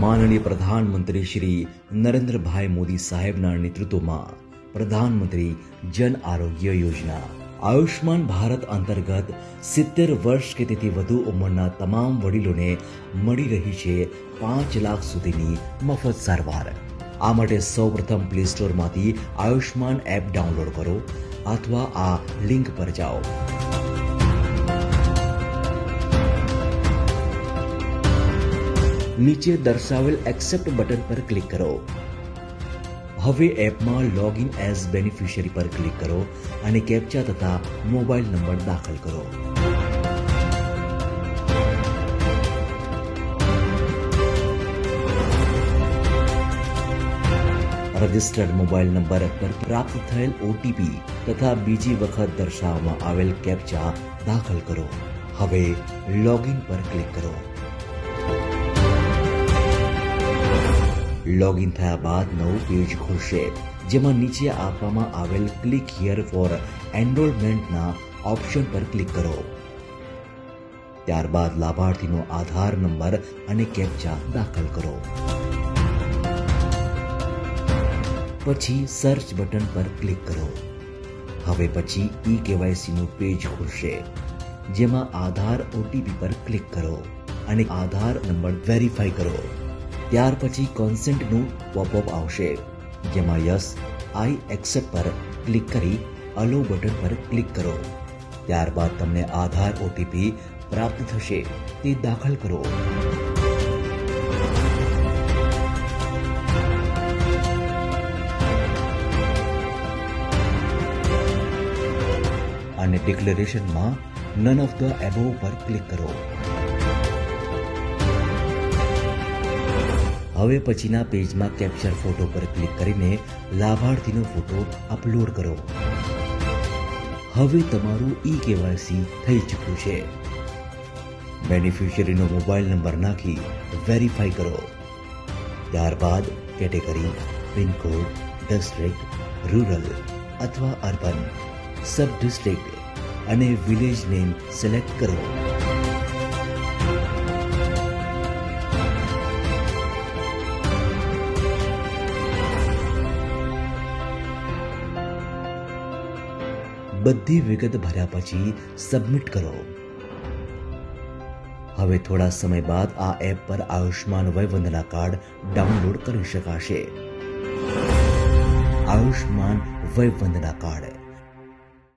માનનીય પ્રધાનમંત્રી શ્રી નરેન્દ્રભાઈ મોદી સાહેબના નેતૃત્વમાં પ્રધાનમંત્રી જન આરોગ્ય યોજના આયુષ્માન ભારત અંતર્ગત 70 વર્ષ કે તેથી વધુ ઉંમરના તમામ વડીલોને મળી રહી છે 5 લાખ સુધીની મફત સારવાર। આ માટે સૌપ્રથમ પ્લે સ્ટોરમાંથી આયુષ્માન એપ ડાઉનલોડ કરો અથવા આ લિંક પર જાઓ। નીચે દર્શાવેલ એક્સેપ્ટ બટન પર ક્લિક કરો। હવે એપમાં લોગિન એઝ બેનિફિશિયરી પર ક્લિક કરો અને કેપ્ચા તથા મોબાઈલ નંબર દાખલ કરો। રજિસ્ટર્ડ મોબાઈલ નંબર પર પ્રાપ્ત થયેલ ઓટીપી તથા બીજી વખત દર્શાવવામાં આવેલ કેપ્ચા દાખલ કરો। હવે લોગિન પર ક્લિક કરો। લોગિન થયા બાદ નવું પેજ ખુલશે, જેમાં નીચે આપવામાં આવેલ ક્લિક હિયર ફોર એનરોલમેન્ટના ઓપ્શન પર ક્લિક કરો। ત્યારબાદ લાભાર્થીનો આધાર નંબર અને કેપ્ચા દાખલ કરો। પછી સર્ચ બટન પર ક્લિક કરો। હવે પછી ઈ-કેવાયસી નું પેજ ખુલશે, જેમાં આધાર ઓટીપી પર ક્લિક કરો અને આધાર નંબર વેરીફાઈ કરો। ત્યાર પછી કોન્સેન્ટનું પોપઅપ આવશે, જેમાં યસ આઈ એક્સેપ્ટ પર ક્લિક કરી અલો બટન પર ક્લિક કરો। ત્યારબાદ તમને આધાર ઓટીપી પ્રાપ્ત થશે તે દાખલ કરો। અને ડિક્લેરેશનમાં નન ઓફ ધ એબોવ પર ક્લિક કરો। હવે પછીના પેજમાં કેપ્ચર ફોટો પર ક્લિક કરીને લાભાર્થીનો ફોટો અપલોડ કરો। હવે તમારું ઈ-કેવાયસી થઈ ચૂક્યું છે। બેનિફિશિયરીનો મોબાઈલ નંબર નાખી વેરીફાઈ કરો। ત્યારબાદ કેટેગરી, પિનકોડ, ડિસ્ટ્રિક્ટ, રૂરલ અથવા અર્બન, સબ ડિસ્ટ્રિક્ટ અને વિલેજ નેમ સિલેક્ટ કરો। બધી વિગત ભર્યા પછી સબમિટ કરો। હવે થોડા સમય બાદ આ એપ પર આયુષ્માન વયવંદના કાર્ડ ડાઉનલોડ કરી શકાશે। આયુષ્માન વયવંદના કાર્ડ